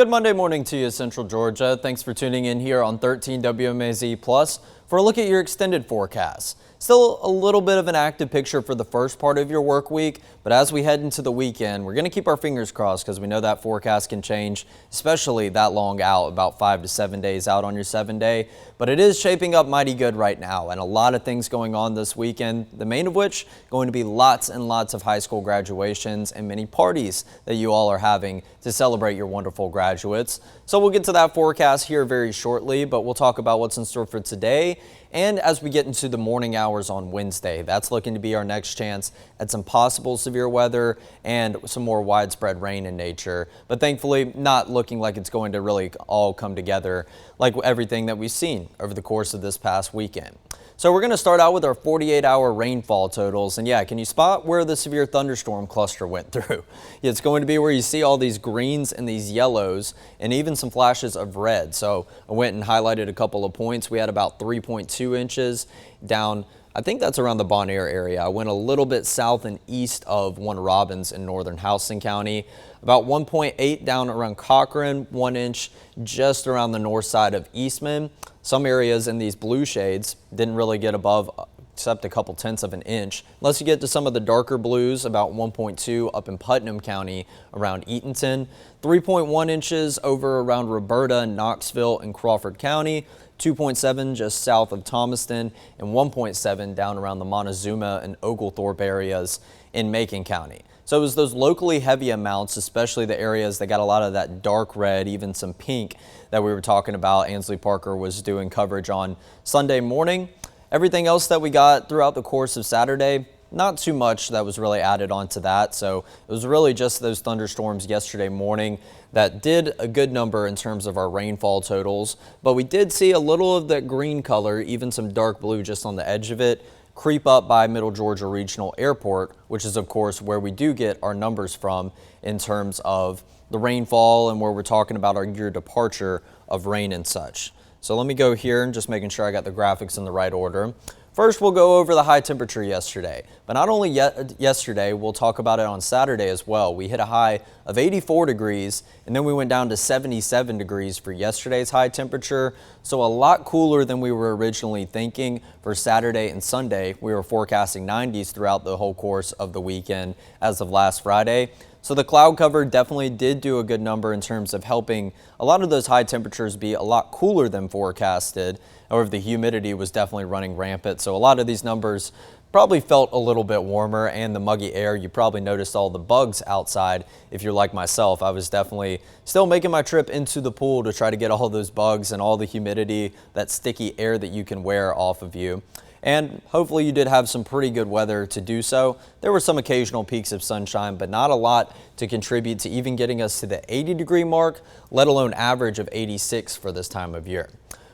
Good Monday morning to you, Central Georgia. Thanks for tuning in here on 13 WMAZ Plus for a look at your extended forecast. Still a little bit of an active picture for the first part of your work week, but as we head into the weekend, we're going to keep our fingers crossed because we know that forecast can change, especially that long out, about 5 to 7 days out on your 7-day. But it is shaping up mighty good right now, and a lot of things going on this weekend, the main of which going to be lots and lots of high school graduations and many parties that you all are having to celebrate your wonderful graduates. So we'll get to that forecast here very shortly, but we'll talk about what's in store for today. And as we get into the morning hours on Wednesday, that's looking to be our next chance at some possible severe weather and some more widespread rain in nature. But thankfully, not looking like it's going to really all come together like everything that we've seen over the course of this past weekend. So we're going to start out with our 48-hour rainfall totals. And yeah, can you spot where the severe thunderstorm cluster went through? It's going to be where you see all these greens and these yellows and even some flashes of red. So I went and highlighted a couple of points. We had about 3.2 inches down. I think that's around the Bon Air area. I went a little bit south and east of Warner Robins in northern Houston County. About 1.8 down around Cochran, 1 inch just around the north side of Eastman. Some areas in these blue shades didn't really get above except a couple tenths of an inch. Unless you get to some of the darker blues, about 1.2 up in Putnam County around Eatonton. 3.1 inches over around Roberta, Knoxville, and Crawford County. 2.7 just south of Thomaston, and 1.7 down around the Montezuma and Oglethorpe areas in Macon County. So it was those locally heavy amounts, especially the areas that got a lot of that dark red, even some pink that we were talking about. Ansley Parker was doing coverage on Sunday morning. Everything else that we got throughout the course of Saturday, not too much that was really added onto that. So it was really just those thunderstorms yesterday morning that did a good number in terms of our rainfall totals. But we did see a little of that green color, even some dark blue just on the edge of it, creep up by Middle Georgia Regional Airport, which is of course where we do get our numbers from in terms of the rainfall and where we're talking about our year departure of rain and such. So let me go here and just making sure I got the graphics in the right order. First, we'll go over the high temperature yesterday, but not only yesterday, we'll talk about it on Saturday as well. We hit a high of 84 degrees, and then we went down to 77 degrees for yesterday's high temperature. So a lot cooler than we were originally thinking for Saturday and Sunday. We were forecasting 90s throughout the whole course of the weekend as of last Friday. So the cloud cover definitely did do a good number in terms of helping a lot of those high temperatures be a lot cooler than forecasted. However, the humidity was definitely running rampant. So a lot of these numbers probably felt a little bit warmer, and the muggy air, you probably noticed all the bugs outside. If you're like myself, I was definitely still making my trip into the pool to try to get all those bugs and all the humidity, that sticky air that you can wear off of you. And hopefully you did have some pretty good weather to do so. There were some occasional peaks of sunshine, but not a lot to contribute to even getting us to the 80-degree mark, let alone average of 86 for this time of year.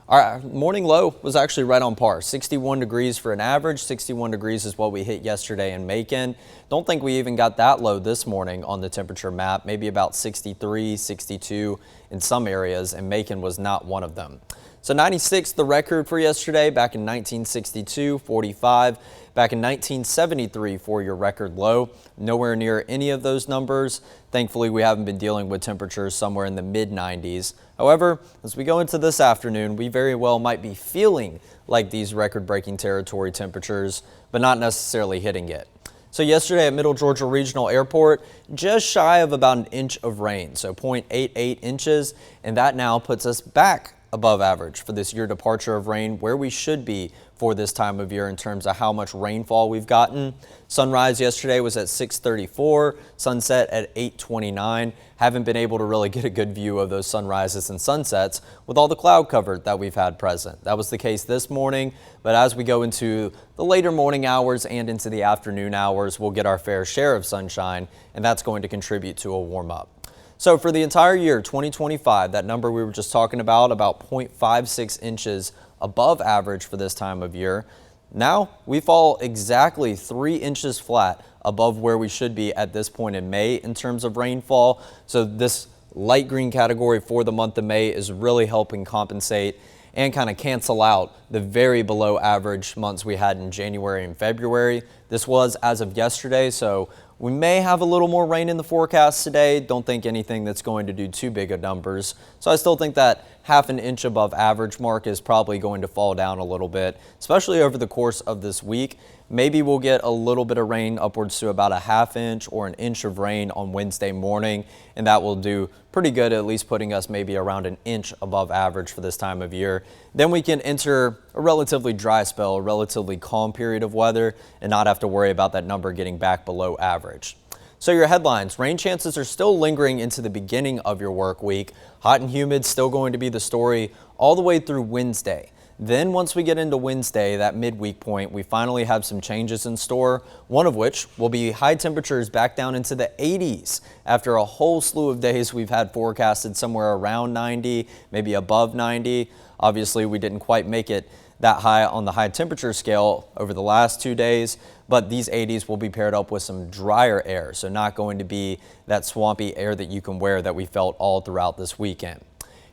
Our morning low was actually right on par, 61 degrees for an average. 61 degrees is what we hit yesterday in Macon. Don't think we even got that low this morning on the temperature map, maybe about 63, 62 in some areas, and Macon was not one of them. So 96, the record for yesterday, back in 1962, 45, back in 1973 for your record low. Nowhere near any of those numbers. Thankfully, we haven't been dealing with temperatures somewhere in the mid-90s. However, as we go into this afternoon, we very well might be feeling like these record-breaking territory temperatures, but not necessarily hitting it. So yesterday at Middle Georgia Regional Airport, just shy of about an inch of rain, so 0.88 inches, and that now puts us back above average for this year departure of rain, where we should be for this time of year in terms of how much rainfall we've gotten. Sunrise yesterday was at 6:34, sunset at 8:29. Haven't been able to really get a good view of those sunrises and sunsets with all the cloud cover that we've had present. That was the case this morning, but as we go into the later morning hours and into the afternoon hours, we'll get our fair share of sunshine, and that's going to contribute to a warm up. So for the entire year 2025, that number we were just talking about 0.56 inches above average for this time of year. Now we fall exactly 3 inches flat above where we should be at this point in May in terms of rainfall. So this light green category for the month of May is really helping compensate and kind of cancel out the very below average months we had in January and February. This was as of yesterday, so We may have a little more rain in the forecast today. Don't think anything that's going to do too big of numbers. So I still think that half an inch above average mark is probably going to fall down a little bit, especially over the course of this week. Maybe we'll get a little bit of rain upwards to about a half inch or an inch of rain on Wednesday morning, and that will do pretty good, at least putting us maybe around an inch above average for this time of year. Then we can enter a relatively dry spell, a relatively calm period of weather, and not have to worry about that number getting back below average. So your headlines: rain chances are still lingering into the beginning of your work week. Hot and humid still going to be the story all the way through Wednesday. Then once we get into Wednesday, that midweek point, we finally have some changes in store, one of which will be high temperatures back down into the 80s after a whole slew of days we've had forecasted somewhere around 90, maybe above 90. Obviously, we didn't quite make it that high on the high temperature scale over the last 2 days, but these 80s will be paired up with some drier air, so not going to be that swampy air that you can wear that we felt all throughout this weekend.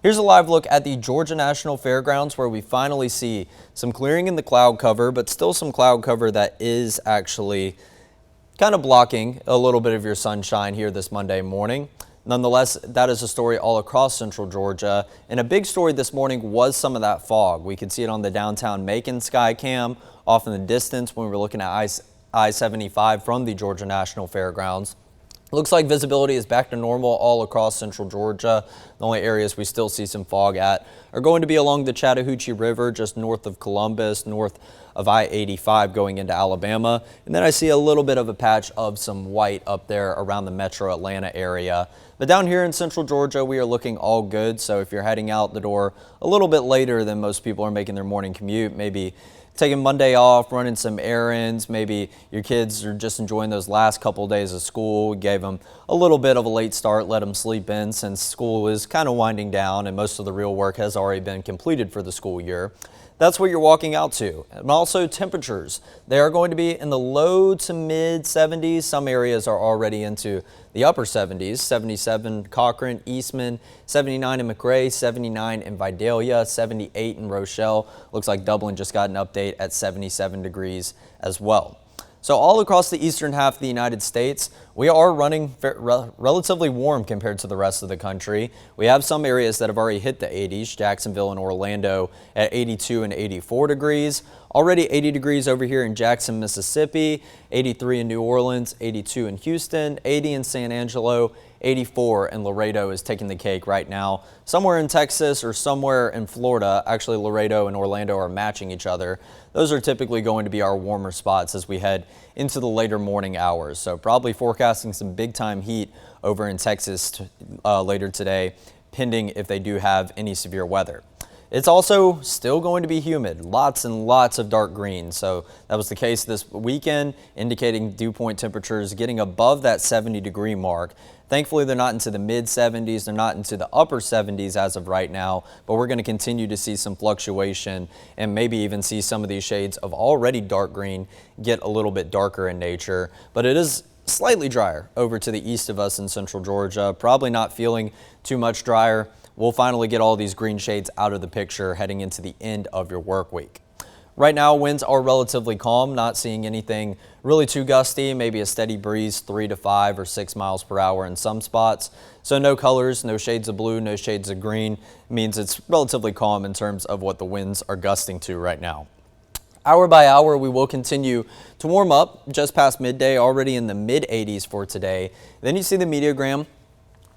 Here's a live look at the Georgia National Fairgrounds, where we finally see some clearing in the cloud cover, but still some cloud cover that is actually kind of blocking a little bit of your sunshine here this Monday morning. Nonetheless, that is a story all across central Georgia, and a big story this morning was some of that fog. We could see it on the downtown Macon sky cam off in the distance when we were looking at I-75 from the Georgia National Fairgrounds. Looks like visibility is back to normal all across central Georgia. The only areas we still see some fog at are going to be along the Chattahoochee River, just north of Columbus, north of I-85 going into Alabama. And then I see a little bit of a patch of some white up there around the metro Atlanta area. But down here in central Georgia, we are looking all good. So if you're heading out the door a little bit later than most people are making their morning commute, maybe taking Monday off, running some errands, maybe your kids are just enjoying those last couple days of school. We gave them a little bit of a late start, let them sleep in since school is kind of winding down and most of the real work has already been completed for the school year. That's what you're walking out to. And also temperatures. They are going to be in the low to mid 70s. Some areas are already into the upper 70s. 77 Cochran, Eastman, 79 in McRae, 79 in Vidalia, 78 in Rochelle. Looks like Dublin just got an update at 77 degrees as well. So all across the eastern half of the United States, we are running relatively warm compared to the rest of the country. We have some areas that have already hit the 80s, Jacksonville and Orlando at 82 and 84 degrees. Already 80 degrees over here in Jackson, Mississippi, 83 in New Orleans, 82 in Houston, 80 in San Angelo, 84 in Laredo is taking the cake right now. Somewhere in Texas or somewhere in Florida, actually Laredo and Orlando are matching each other. Those are typically going to be our warmer spots as we head into the later morning hours. So probably forecasting some big time heat over in Texas later today, pending if they do have any severe weather. It's also still going to be humid, lots and lots of dark green. So that was the case this weekend, indicating dew point temperatures getting above that 70-degree mark. Thankfully, they're not into the mid 70s. They're not into the upper 70s as of right now, but we're going to continue to see some fluctuation and maybe even see some of these shades of already dark green get a little bit darker in nature. But it is slightly drier over to the east of us in central Georgia, probably not feeling too much drier. We'll finally get all these green shades out of the picture heading into the end of your work week. Right now, winds are relatively calm, not seeing anything really too gusty, maybe a steady breeze 3 to 5 or 6 miles per hour in some spots. So no colors, no shades of blue, no shades of green. Means it's relatively calm in terms of what the winds are gusting to right now. Hour by hour, we will continue to warm up just past midday, already in the mid 80s for today. Then you see the meteogram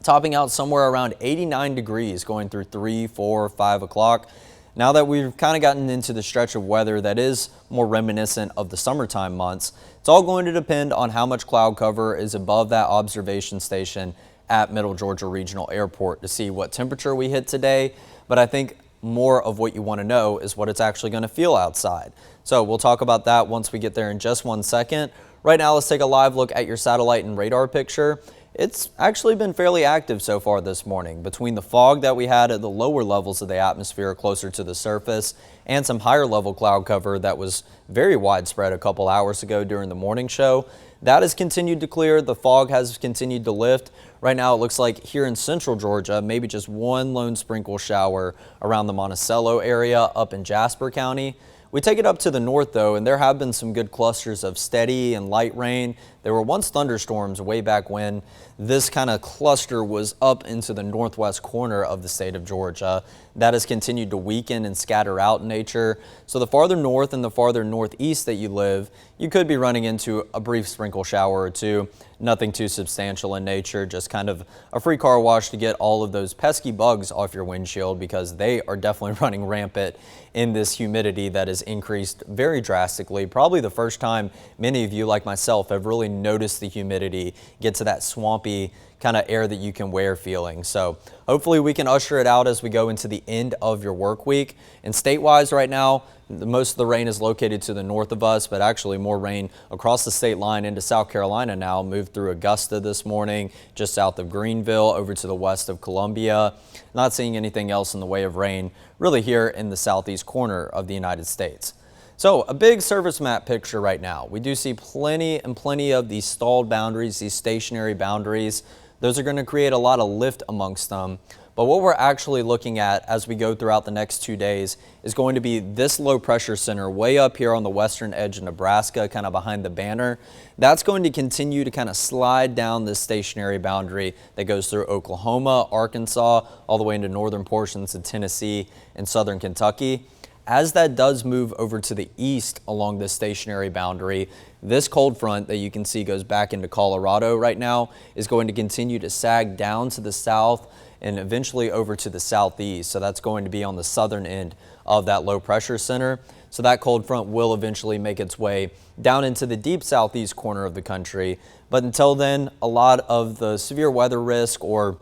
topping out somewhere around 89 degrees going through 3, 4, 5 o'clock. Now that we've kind of gotten into the stretch of weather that is more reminiscent of the summertime months, it's all going to depend on how much cloud cover is above that observation station at Middle Georgia Regional Airport to see what temperature we hit today. But I think more of what you want to know is what it's actually going to feel outside. So we'll talk about that once we get there in just 1 second. Right now, let's take a live look at your satellite and radar picture. It's actually been fairly active so far this morning between the fog that we had at the lower levels of the atmosphere closer to the surface and some higher level cloud cover that was very widespread a couple hours ago during the morning show. That has continued to clear. The fog has continued to lift. Right now it looks like here in central Georgia, maybe just one lone sprinkle shower around the Monticello area up in Jasper County. We take it up to the north, though, and there have been some good clusters of steady and light rain. There were once thunderstorms way back when this kind of cluster was up into the northwest corner of the state of Georgia. That has continued to weaken and scatter out in nature. So the farther north and the farther northeast that you live, you could be running into a brief sprinkle shower or two. Nothing too substantial in nature, just kind of a free car wash to get all of those pesky bugs off your windshield, because they are definitely running rampant in this humidity that has increased very drastically. Probably the first time many of you, like myself, have really noticed the humidity get to that swampy kind of air that you can wear feeling. So hopefully we can usher it out as we go into the end of your work week. And state-wise right now, most of the rain is located to the north of us, but actually more rain across the state line into South Carolina now. Moved through Augusta this morning, just south of Greenville, over to the west of Columbia. Not seeing anything else in the way of rain really here in the southeast corner of the United States. So a big surface map picture right now. We do see plenty of these stalled boundaries, these stationary boundaries. Those are going to create a lot of lift amongst them. But what we're actually looking at as we go throughout the next 2 days is going to be this low pressure center way up here on the western edge of Nebraska, kind of behind the banner. That's going to continue to kind of slide down this stationary boundary that goes through Oklahoma, Arkansas, all the way into northern portions of Tennessee and southern Kentucky. As that does move over to the east along this stationary boundary, this cold front that you can see goes back into Colorado right now is going to continue to sag down to the south and eventually over to the southeast. So that's going to be on the southern end of that low pressure center. So that cold front will eventually make its way down into the deep southeast corner of the country. But until then, a lot of the severe weather risk or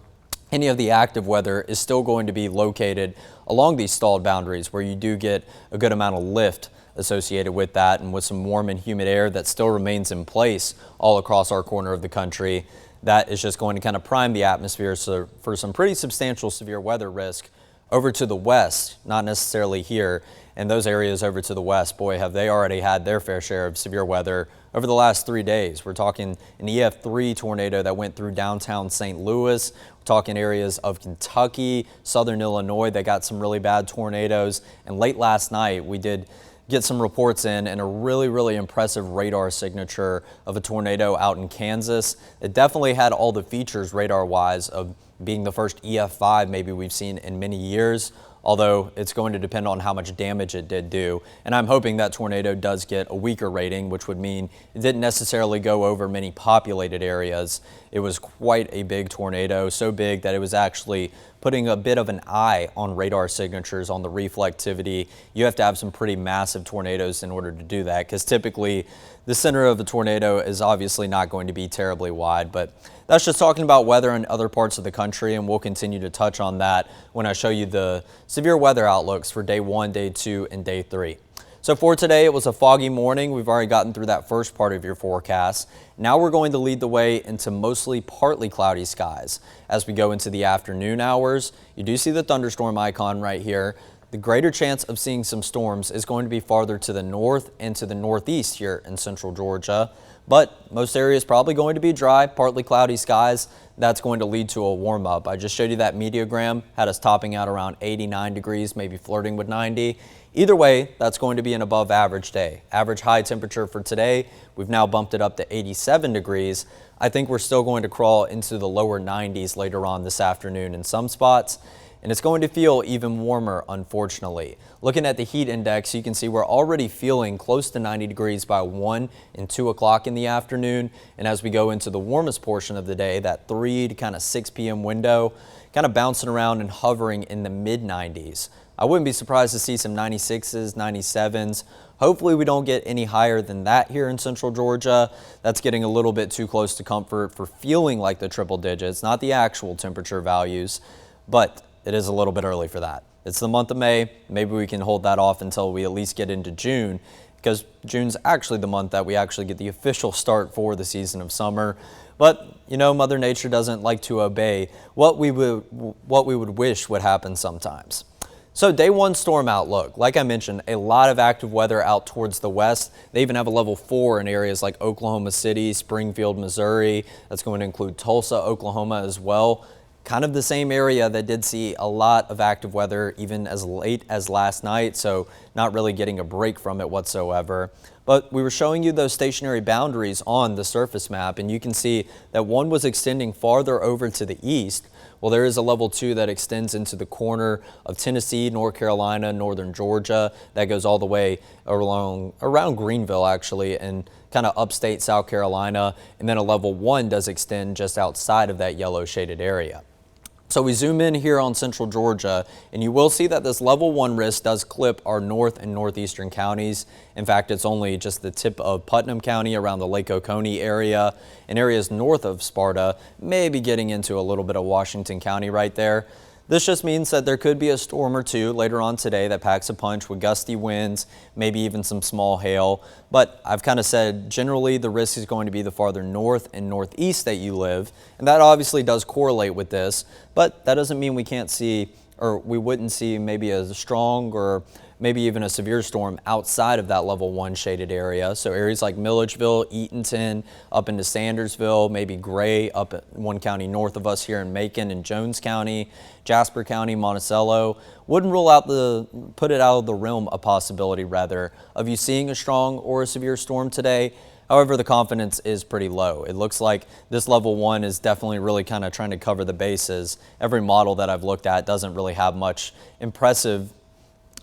any of the active weather is still going to be located along these stalled boundaries, where you do get a good amount of lift associated with that, and with some warm and humid air that still remains in place all across our corner of the country. That is just going to kind of prime the atmosphere for some pretty substantial severe weather risk over to the west, not necessarily here. And those areas over to the west, boy, have they already had their fair share of severe weather over the last 3 days. We're talking an EF3 tornado that went through downtown St. Louis. We're talking areas of Kentucky, southern Illinois that got some really bad tornadoes. And late last night, we did get some reports in and a really impressive radar signature of a tornado out in Kansas. It definitely had all the features radar-wise of being the first EF5 maybe we've seen in many years, although it's going to depend on how much damage it did do. And I'm hoping that tornado does get a weaker rating, which would mean it didn't necessarily go over many populated areas. It was quite a big tornado, so big that it was actually putting a bit of an eye on radar signatures on the reflectivity. You have to have some pretty massive tornadoes in order to do that, because typically the center of a tornado is obviously not going to be terribly wide. But that's just talking about weather in other parts of the country, and we'll continue to touch on that when I show you the severe weather outlooks for day 1, day 2, and day 3. So for today, it was a foggy morning. We've already gotten through that first part of your forecast. Now we're going to lead the way into mostly partly cloudy skies. As we go into the afternoon hours, you do see the thunderstorm icon right here. The greater chance of seeing some storms is going to be farther to the north and to the northeast here in central Georgia. But most areas probably going to be dry, partly cloudy skies. That's going to lead to a warm up. I just showed you that meteogram, had us topping out around 89 degrees, maybe flirting with 90. Either way, that's going to be an above average day. Average high temperature for today, we've now bumped it up to 87 degrees. I think we're still going to crawl into the lower 90s later on this afternoon in some spots. And it's going to feel even warmer, unfortunately. Looking at the heat index, you can see we're already feeling close to 90 degrees by 1 and 2 o'clock in the afternoon. And as we go into the warmest portion of the day, that 3 to kind of 6 p.m. window, kind of bouncing around and hovering in the mid-90s. I wouldn't be surprised to see some 96s, 97s. Hopefully we don't get any higher than that here in central Georgia. That's getting a little bit too close to comfort for feeling like the triple digits, not the actual temperature values, but it is a little bit early for that. It's the month of May. Maybe we can hold that off until we at least get into June, because June's actually the month that we actually get the official start for the season of summer. But, you know, Mother Nature doesn't like to obey what we would wish would happen sometimes. So day 1 storm outlook, like I mentioned, a lot of active weather out towards the west. They even have a level 4 in areas like Oklahoma City, Springfield, Missouri. That's going to include Tulsa, Oklahoma as well. kind of the same area that did see a lot of active weather even as late as last night, so not really getting a break from it whatsoever. But we were showing you those stationary boundaries on the surface map, and you can see that one was extending farther over to the east. Well, there is a level 2 that extends into the corner of Tennessee, North Carolina, northern Georgia. That goes all the way around Greenville, actually, and kind of upstate South Carolina. And then a level 1 does extend just outside of that yellow shaded area. So we zoom in here on central Georgia, and you will see that this level 1 risk does clip our north and northeastern counties. In fact, it's only just the tip of Putnam County around the Lake Oconee area, and areas north of Sparta, maybe getting into a little bit of Washington County right there. This just means that there could be a storm or two later on today that packs a punch with gusty winds, maybe even some small hail. But I've kind of said generally the risk is going to be the farther north and northeast that you live. And that obviously does correlate with this, but that doesn't mean we can't see, or we wouldn't see maybe a strong or maybe even a severe storm outside of that level 1 shaded area. So areas like Milledgeville, Eatonton, up into Sandersville, maybe Gray up at one county north of us here in Macon and Jones County, Jasper County, Monticello. Wouldn't rule out put it out of the realm a possibility rather of you seeing a strong or a severe storm today. However, the confidence is pretty low. It looks like this level 1 is definitely really kind of trying to cover the bases. Every model that I've looked at doesn't really have much impressive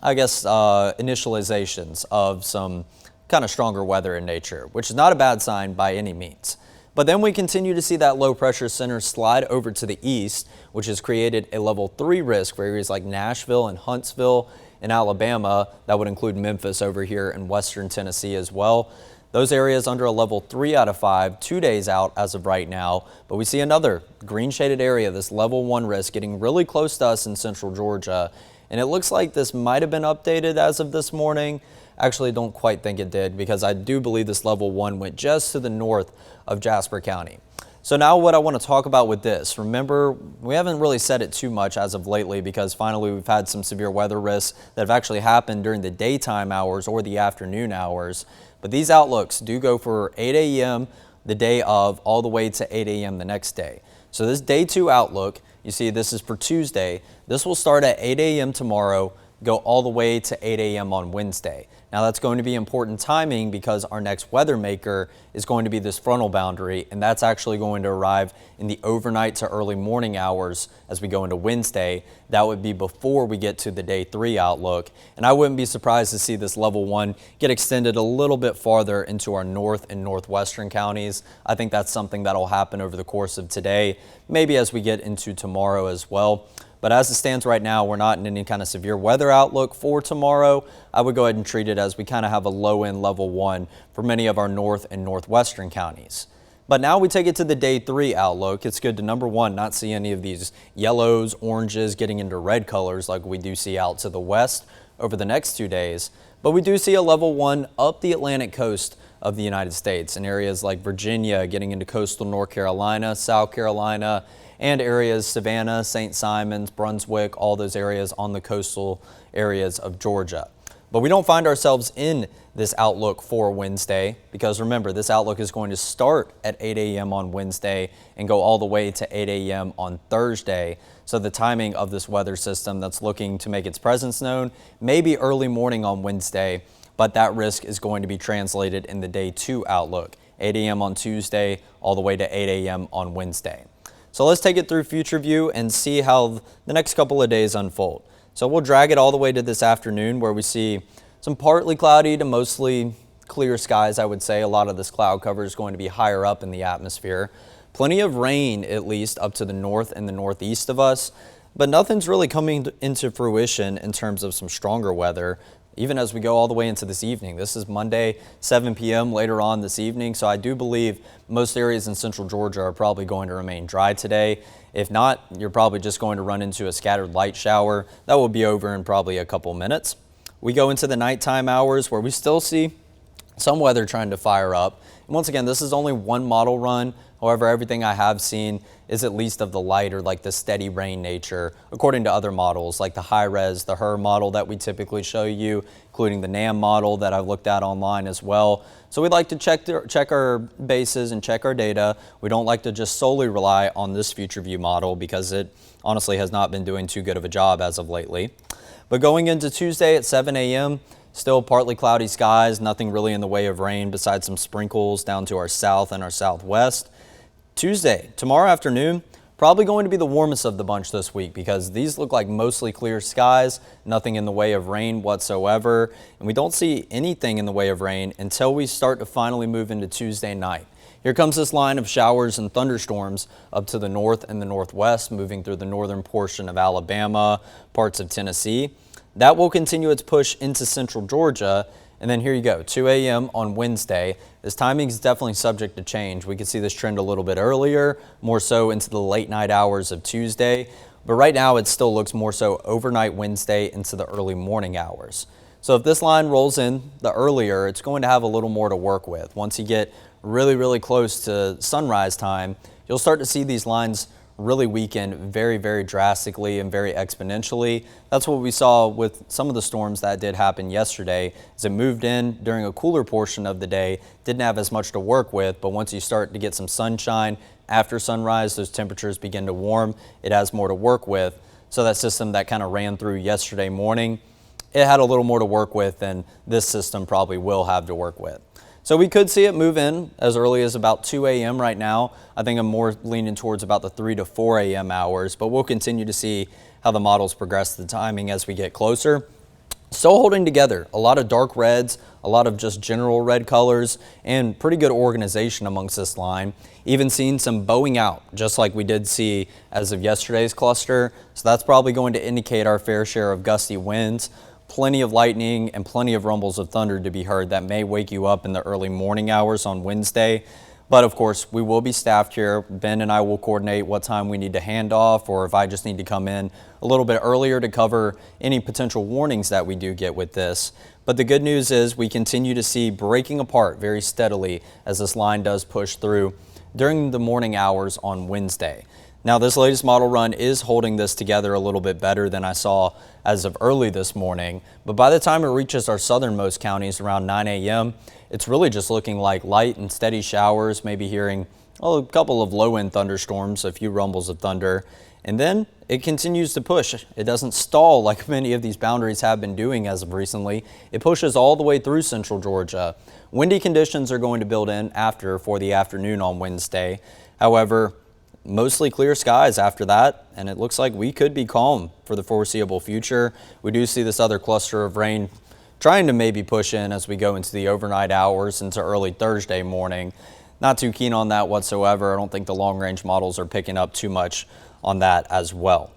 initializations of some kind of stronger weather in nature, which is not a bad sign by any means. But then we continue to see that low pressure center slide over to the east, which has created a level 3 risk for areas like Nashville and Huntsville in Alabama. That would include Memphis over here in western Tennessee as well. Those areas under a level 3 out of 5, 2 days out as of right now. But we see another green shaded area, this level 1 risk getting really close to us in central Georgia. And it looks like this might have been updated as of this morning. Actually, don't quite think it did because I do believe this level 1 went just to the north of Jasper County. So now what I want to talk about with this, remember, we haven't really said it too much as of lately because finally we've had some severe weather risks that have actually happened during the daytime hours or the afternoon hours. But these outlooks do go for 8 a.m. the day of all the way to 8 a.m. the next day. So this day 2 outlook, you see this is for Tuesday. This will start at 8 a.m. tomorrow, go all the way to 8 a.m. on Wednesday. Now that's going to be important timing because our next weather maker is going to be this frontal boundary, and that's actually going to arrive in the overnight to early morning hours as we go into Wednesday. That would be before we get to the day 3 outlook, and I wouldn't be surprised to see this level 1 get extended a little bit farther into our north and northwestern counties. I think that's something that'll happen over the course of today, maybe as we get into tomorrow as well. But as it stands right now, we're not in any kind of severe weather outlook for tomorrow. I would go ahead and treat it as we kind of have a low-end level 1 for many of our north and northwestern counties. But now we take it to the day 3 outlook. It's good to, number 1, not see any of these yellows, oranges getting into red colors like we do see out to the west over the next 2 days. But we do see a level 1 up the Atlantic coast of the United States in areas like Virginia, getting into coastal North Carolina, South Carolina, and areas Savannah, St. Simons, Brunswick, all those areas on the coastal areas of Georgia. But we don't find ourselves in this outlook for Wednesday because remember, this outlook is going to start at 8 a.m. on Wednesday and go all the way to 8 a.m. on Thursday. So the timing of this weather system that's looking to make its presence known may be early morning on Wednesday, but that risk is going to be translated in the day 2 outlook, 8 a.m. on Tuesday all the way to 8 a.m. on Wednesday. So let's take it through future view and see how the next couple of days unfold. So we'll drag it all the way to this afternoon where we see some partly cloudy to mostly clear skies, I would say. A lot of this cloud cover is going to be higher up in the atmosphere. Plenty of rain, at least, up to the north and the northeast of us. But nothing's really coming into fruition in terms of some stronger weather, even as we go all the way into this evening. This is Monday, 7 p.m. later on this evening, so I do believe most areas in central Georgia are probably going to remain dry today. If not, you're probably just going to run into a scattered light shower. That will be over in probably a couple minutes. We go into the nighttime hours where we still see some weather trying to fire up. And once again, this is only one model run. However, everything I have seen is at least of the light or like the steady rain nature, according to other models like the high res, the HER model that we typically show you, including the NAM model that I've looked at online as well. So we'd like to check our bases and check our data. We don't like to just solely rely on this future view model because it honestly has not been doing too good of a job as of lately. But going into Tuesday at 7 a.m., still partly cloudy skies, nothing really in the way of rain besides some sprinkles down to our south and our southwest. Tuesday, tomorrow afternoon, probably going to be the warmest of the bunch this week because these look like mostly clear skies, nothing in the way of rain whatsoever, and we don't see anything in the way of rain until we start to finally move into Tuesday night. Here comes this line of showers and thunderstorms up to the north and the northwest, moving through the northern portion of Alabama, parts of Tennessee. That will continue its push into central Georgia. And then here you go, 2 a.m. on Wednesday. This timing is definitely subject to change. We could see this trend a little bit earlier, more so into the late night hours of Tuesday. But right now it still looks more so overnight Wednesday into the early morning hours. So if this line rolls in the earlier, it's going to have a little more to work with. Once you get really close to sunrise time, you'll start to see these lines really weaken very drastically and very exponentially. That's what we saw with some of the storms that did happen yesterday. As it moved in during a cooler portion of the day, didn't have as much to work with, but once you start to get some sunshine after sunrise, those temperatures begin to warm. It has more to work with. So that system that kind of ran through yesterday morning, it had a little more to work with than this system probably will have to work with. So we could see it move in as early as about 2 a.m. right now. I think I'm more leaning towards about the 3 to 4 a.m. hours, but we'll continue to see how the models progress the timing as we get closer. Still holding together, a lot of dark reds, a lot of just general red colors, and pretty good organization amongst this line. Even seeing some bowing out, just like we did see as of yesterday's cluster. So that's probably going to indicate our fair share of gusty winds. Plenty of lightning and plenty of rumbles of thunder to be heard that may wake you up in the early morning hours on Wednesday. But of course, we will be staffed here. Ben and I will coordinate what time we need to hand off, or if I just need to come in a little bit earlier to cover any potential warnings that we do get with this. But the good news is we continue to see breaking apart very steadily as this line does push through during the morning hours on Wednesday. Now, this latest model run is holding this together a little bit better than I saw as of early this morning. But by the time it reaches our southernmost counties around 9 a.m., it's really just looking like light and steady showers, maybe hearing a couple of low-end thunderstorms, a few rumbles of thunder. And then it continues to push. It doesn't stall like many of these boundaries have been doing as of recently. It pushes all the way through central Georgia. Windy conditions are going to build in for the afternoon on Wednesday. However, mostly clear skies after that, and it looks like we could be calm for the foreseeable future. We do see this other cluster of rain trying to maybe push in as we go into the overnight hours into early Thursday morning. Not too keen on that whatsoever. I don't think the long-range models are picking up too much on that as well.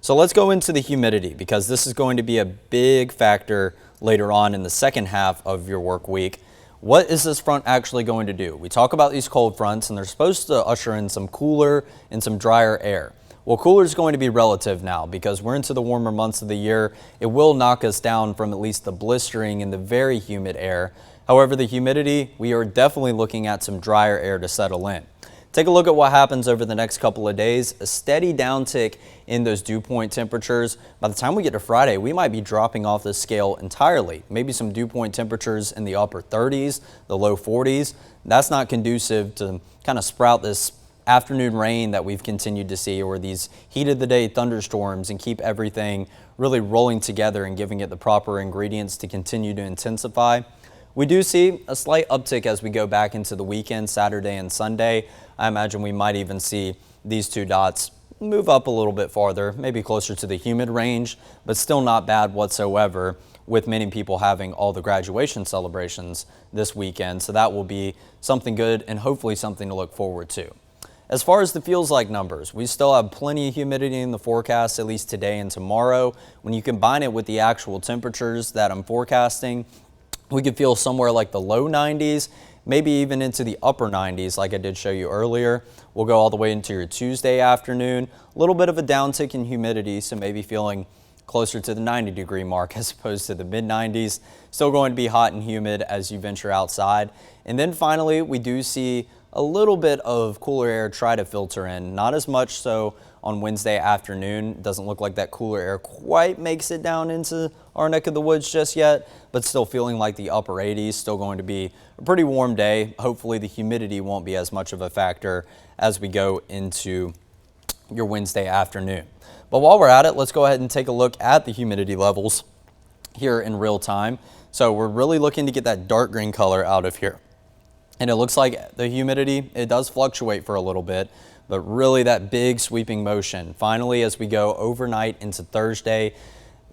So let's go into the humidity, because this is going to be a big factor later on in the second half of your work week. What is this front actually going to do? We talk about these cold fronts, and they're supposed to usher in some cooler and some drier air. Well, cooler is going to be relative now because we're into the warmer months of the year. It will knock us down from at least the blistering and the very humid air. However, the humidity, we are definitely looking at some drier air to settle in. Take a look at what happens over the next couple of days. A steady downtick in those dew point temperatures. By the time we get to Friday, we might be dropping off this scale entirely. Maybe some dew point temperatures in the upper 30s, the low 40s. That's not conducive to kind of sprout this afternoon rain that we've continued to see, or these heat of the day thunderstorms, and keep everything really rolling together and giving it the proper ingredients to continue to intensify. We do see a slight uptick as we go back into the weekend, Saturday and Sunday. I imagine we might even see these two dots move up a little bit farther, maybe closer to the humid range, but still not bad whatsoever, with many people having all the graduation celebrations this weekend. So that will be something good and hopefully something to look forward to. As far as the feels like numbers, we still have plenty of humidity in the forecast, at least today and tomorrow. When you combine it with the actual temperatures that I'm forecasting, we could feel somewhere like the low 90s, maybe even into the upper 90s like I did show you earlier. We'll go all the way into your Tuesday afternoon. A little bit of a downtick in humidity, so maybe feeling closer to the 90-degree mark as opposed to the mid-90s. Still going to be hot and humid as you venture outside. And then finally, we do see a little bit of cooler air try to filter in, not as much so on Wednesday afternoon. Doesn't look like that cooler air quite makes it down into our neck of the woods just yet, but still feeling like the upper 80s. Still going to be a pretty warm day. Hopefully the humidity won't be as much of a factor as we go into your Wednesday afternoon. But while we're at it, let's go ahead and take a look at the humidity levels here in real time. So we're really looking to get that dark green color out of here. And it looks like the humidity, it does fluctuate for a little bit, but really that big sweeping motion. Finally, as we go overnight into Thursday,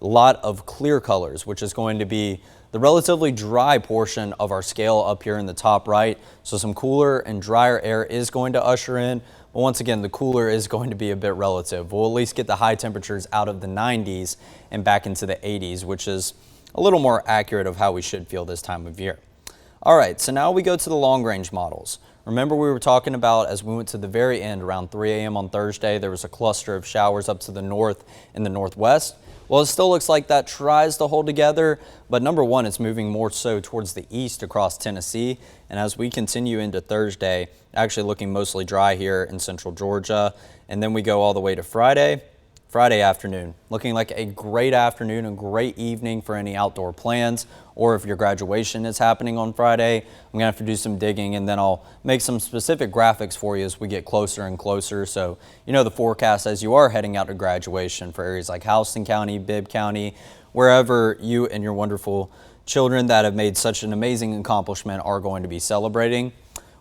a lot of clear colors, which is going to be the relatively dry portion of our scale up here in the top right. So some cooler and drier air is going to usher in. But once again, the cooler is going to be a bit relative. We'll at least get the high temperatures out of the 90s and back into the 80s, which is a little more accurate of how we should feel this time of year. All right, so now we go to the long range models. Remember we were talking about as we went to the very end around 3 a.m. on Thursday, there was a cluster of showers up to the north and the northwest. Well, it still looks like that tries to hold together, but number one, it's moving more so towards the east across Tennessee. And as we continue into Thursday, actually looking mostly dry here in central Georgia. And then we go all the way to Friday afternoon, looking like a great afternoon, a great evening for any outdoor plans, or if your graduation is happening on Friday, I'm gonna have to do some digging and then I'll make some specific graphics for you as we get closer and closer. So you know the forecast as you are heading out to graduation for areas like Houston County, Bibb County, wherever you and your wonderful children that have made such an amazing accomplishment are going to be celebrating.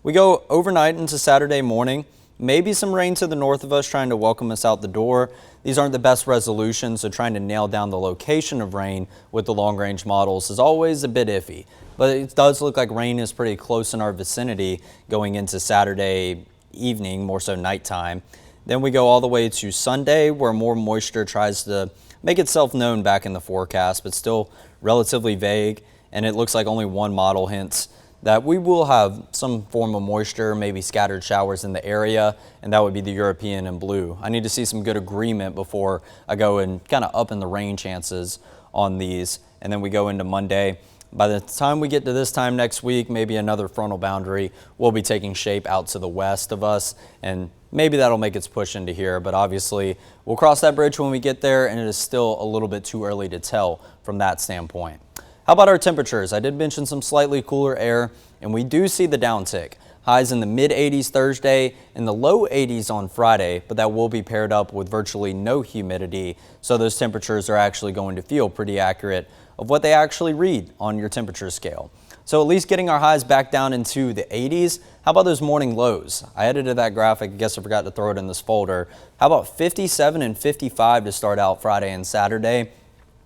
We go overnight into Saturday morning. Maybe some rain to the north of us trying to welcome us out the door. These aren't the best resolutions, so trying to nail down the location of rain with the long range models is always a bit iffy. But it does look like rain is pretty close in our vicinity going into Saturday evening, more so nighttime. Then we go all the way to Sunday where more moisture tries to make itself known back in the forecast, but still relatively vague. And it looks like only one model hints that we will have some form of moisture, maybe scattered showers in the area, and that would be the European and blue. I need to see some good agreement before I go and kind of up in the rain chances on these. And then we go into Monday. By the time we get to this time next week, maybe another frontal boundary will be taking shape out to the west of us, and maybe that'll make its push into here, but obviously we'll cross that bridge when we get there, and it is still a little bit too early to tell from that standpoint. How about our temperatures? I did mention some slightly cooler air, and we do see the downtick. Highs in the mid-80s Thursday and the low 80s on Friday, but that will be paired up with virtually no humidity, so those temperatures are actually going to feel pretty accurate of what they actually read on your temperature scale. So at least getting our highs back down into the 80s. How about those morning lows? I edited that graphic. I guess I forgot to throw it in this folder. How about 57 and 55 to start out Friday and Saturday?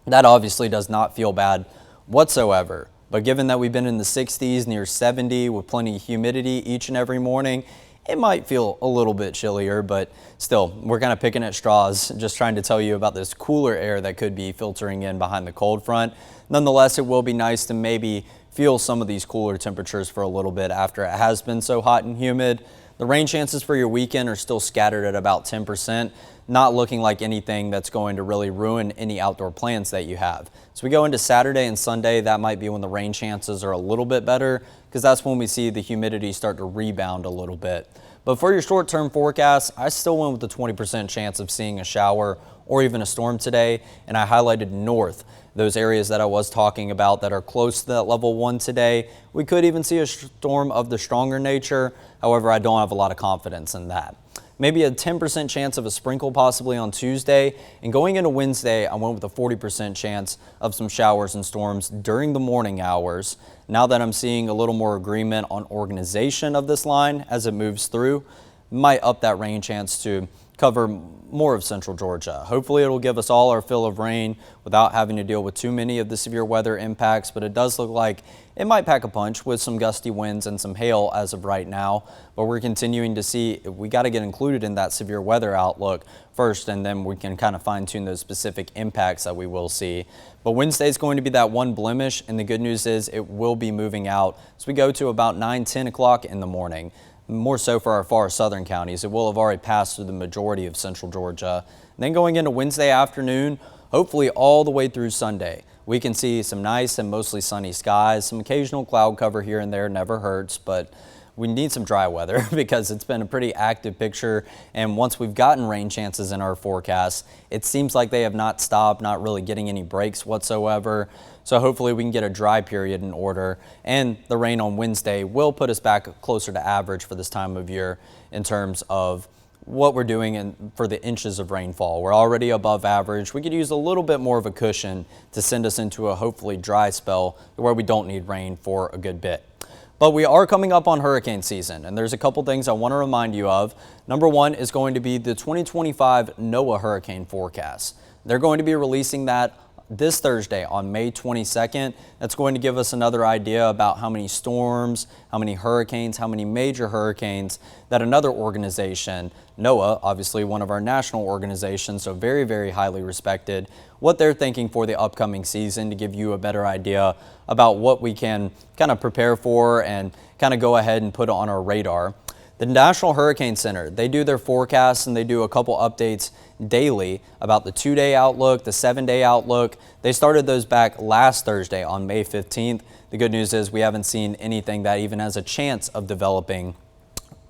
That obviously does not feel bad whatsoever, but given that we've been in the 60s, near 70 with plenty of humidity each and every morning, it might feel a little bit chillier, but still, we're kind of picking at straws, just trying to tell you about this cooler air that could be filtering in behind the cold front. Nonetheless, it will be nice to maybe feel some of these cooler temperatures for a little bit after it has been so hot and humid. The rain chances for your weekend are still scattered at about 10%, not looking like anything that's going to really ruin any outdoor plans that you have. So we go into Saturday and Sunday, that might be when the rain chances are a little bit better because that's when we see the humidity start to rebound a little bit. But for your short-term forecast, I still went with the 20% chance of seeing a shower or even a storm today, and I highlighted north. Those areas that I was talking about that are close to that level 1 today, we could even see a storm of the stronger nature. However, I don't have a lot of confidence in that. Maybe a 10% chance of a sprinkle possibly on Tuesday, and going into Wednesday, I went with a 40% chance of some showers and storms during the morning hours. Now that I'm seeing a little more agreement on organization of this line as it moves through, might up that rain chance to cover more of central Georgia. Hopefully it'll give us all our fill of rain without having to deal with too many of the severe weather impacts, but it does look like it might pack a punch with some gusty winds and some hail as of right now. But we're continuing to see, we got to get included in that severe weather outlook first, and then we can kind of fine tune those specific impacts that we will see. But Wednesday is going to be that one blemish, and the good news is it will be moving out as we go to about 9-10 o'clock in the morning. More so for our far southern counties. It will have already passed through the majority of central Georgia. And then going into Wednesday afternoon, hopefully all the way through Sunday. We can see some nice and mostly sunny skies, some occasional cloud cover here and there, never hurts, but we need some dry weather because it's been a pretty active picture, and once we've gotten rain chances in our forecast, it seems like they have not stopped, not really getting any breaks whatsoever. So hopefully we can get a dry period in order, and the rain on Wednesday will put us back closer to average for this time of year in terms of what we're doing for the inches of rainfall. We're already above average. We could use a little bit more of a cushion to send us into a hopefully dry spell where we don't need rain for a good bit. But we are coming up on hurricane season, and there's a couple things I want to remind you of. Number one is going to be the 2025 NOAA hurricane forecast. They're going to be releasing that this Thursday on May 22nd. That's going to give us another idea about how many storms, how many hurricanes, how many major hurricanes that another organization, NOAA, obviously one of our national organizations, so very, very highly respected, what they're thinking for the upcoming season to give you a better idea about what we can kind of prepare for and kind of go ahead and put on our radar. The National Hurricane Center, they do their forecasts and they do a couple updates daily about the 2-day outlook, the 7-day outlook. They started those back last Thursday on May 15th. The good news is we haven't seen anything that even has a chance of developing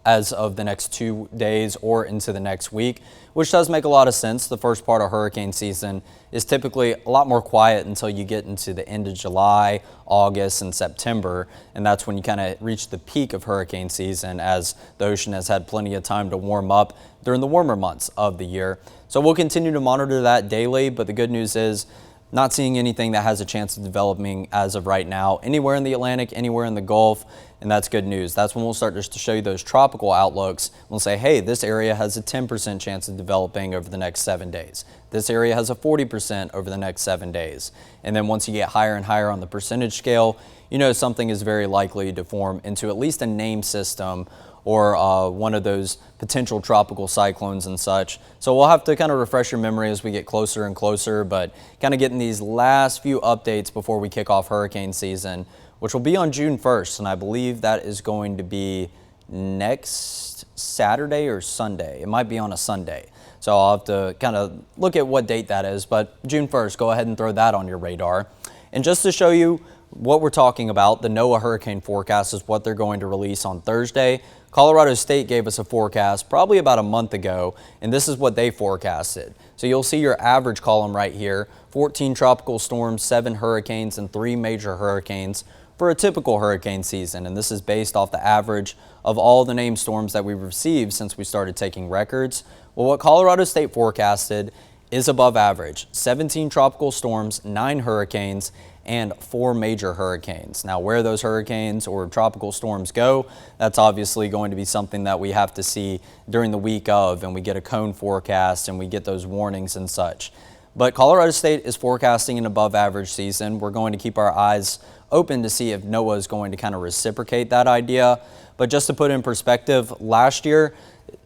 as of the next 2 days or into the next week, which does make a lot of sense. The first part of hurricane season is typically a lot more quiet until you get into the end of July, August, and September, and that's when you kind of reach the peak of hurricane season as the ocean has had plenty of time to warm up during the warmer months of the year. So we'll continue to monitor that daily, but the good news is not seeing anything that has a chance of developing as of right now, anywhere in the Atlantic, anywhere in the Gulf, and that's good news. That's when we'll start just to show you those tropical outlooks. We'll say, hey, this area has a 10% chance of developing over the next 7 days. This area has a 40% over the next 7 days. And then once you get higher and higher on the percentage scale, you know something is very likely to form into at least a named system or one of those potential tropical cyclones and such. So we'll have to kind of refresh your memory as we get closer and closer, but kind of getting these last few updates before we kick off hurricane season, which will be on June 1st, and I believe that is going to be next Saturday or Sunday. It might be on a Sunday. So I'll have to kind of look at what date that is, but June 1st, go ahead and throw that on your radar. And just to show you what we're talking about, the NOAA hurricane forecast is what they're going to release on Thursday. Colorado State gave us a forecast probably about a month ago, and this is what they forecasted. So you'll see your average column right here, 14 tropical storms, 7 hurricanes, and 3 major hurricanes for a typical hurricane season. And this is based off the average of all the named storms that we've received since we started taking records. Well, what Colorado State forecasted is above average. 17 tropical storms, 9 hurricanes, and 4 major hurricanes. Now, where those hurricanes or tropical storms go, that's obviously going to be something that we have to see during the week of, and we get a cone forecast and we get those warnings and such. But Colorado State is forecasting an above average season. We're going to keep our eyes open to see if NOAA is going to kind of reciprocate that idea. But just to put in perspective, last year,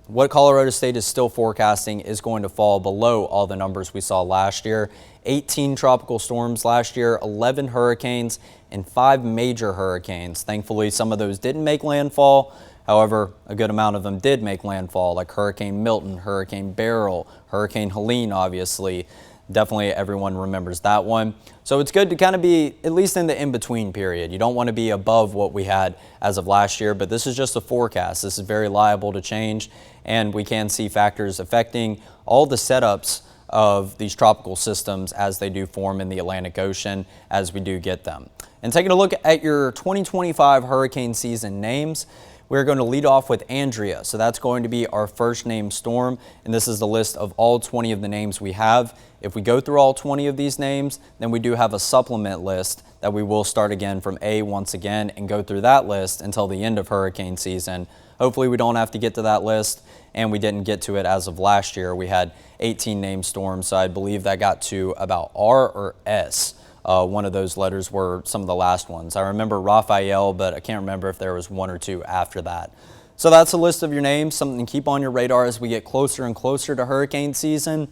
what Colorado State is still forecasting is going to fall below all the numbers we saw last year. 18 tropical storms last year, 11 hurricanes, and 5 major hurricanes. Thankfully, some of those didn't make landfall. However, a good amount of them did make landfall, like Hurricane Milton, Hurricane Beryl, Hurricane Helene, obviously. Definitely everyone remembers that one. So it's good to kind of be at least in the in-between period. You don't want to be above what we had as of last year, but this is just a forecast. This is very liable to change, and we can see factors affecting all the setups of these tropical systems as they do form in the Atlantic Ocean as we do get them. And taking a look at your 2025 hurricane season names, we're going to lead off with Andrea. So that's going to be our first named storm, and this is the list of all 20 of the names we have. If we go through all 20 of these names, then we do have a supplement list that we will start again from A once again and go through that list until the end of hurricane season. Hopefully we don't have to get to that list, and we didn't get to it as of last year. We had 18 named storms, so I believe that got to about R or S. One of those letters were some of the last ones. I remember Raphael, but I can't remember if there was 1 or 2 after that. So that's a list of your names, something to keep on your radar as we get closer and closer to hurricane season.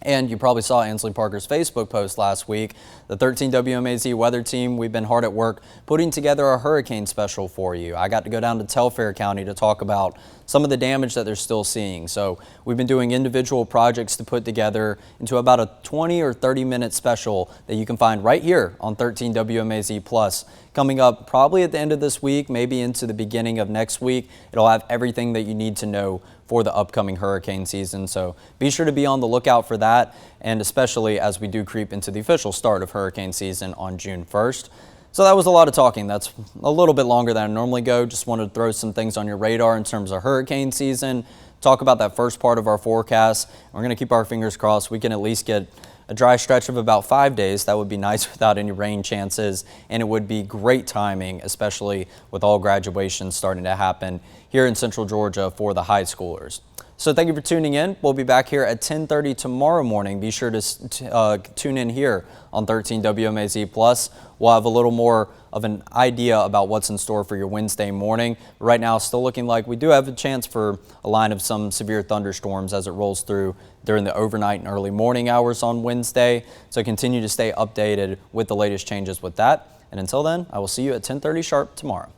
And you probably saw Ansley Parker's Facebook post last week. The 13 WMAZ weather team, we've been hard at work putting together a hurricane special for you. I got to go down to Telfair County to talk about some of the damage that they're still seeing. So we've been doing individual projects to put together into about a 20 or 30-minute special that you can find right here on 13 WMAZ Plus. Coming up probably at the end of this week, maybe into the beginning of next week. It'll have everything that you need to know for the upcoming hurricane season. So be sure to be on the lookout for that, and especially as we do creep into the official start of hurricane season on June 1st. So that was a lot of talking. That's a little bit longer than I normally go. Just wanted to throw some things on your radar in terms of hurricane season, talk about that first part of our forecast. We're going to keep our fingers crossed. We can at least get a dry stretch of about 5 days. That would be nice without any rain chances, and it would be great timing, especially with all graduations starting to happen here in Central Georgia for the high schoolers. So thank you for tuning in. We'll be back here at 10:30 tomorrow morning. Be sure to tune in here on 13 WMAZ Plus. We'll have a little more of an idea about what's in store for your Wednesday morning. Right now, still looking like we do have a chance for a line of some severe thunderstorms as it rolls through during the overnight and early morning hours on Wednesday. So continue to stay updated with the latest changes with that. And until then, I will see you at 10:30 sharp tomorrow.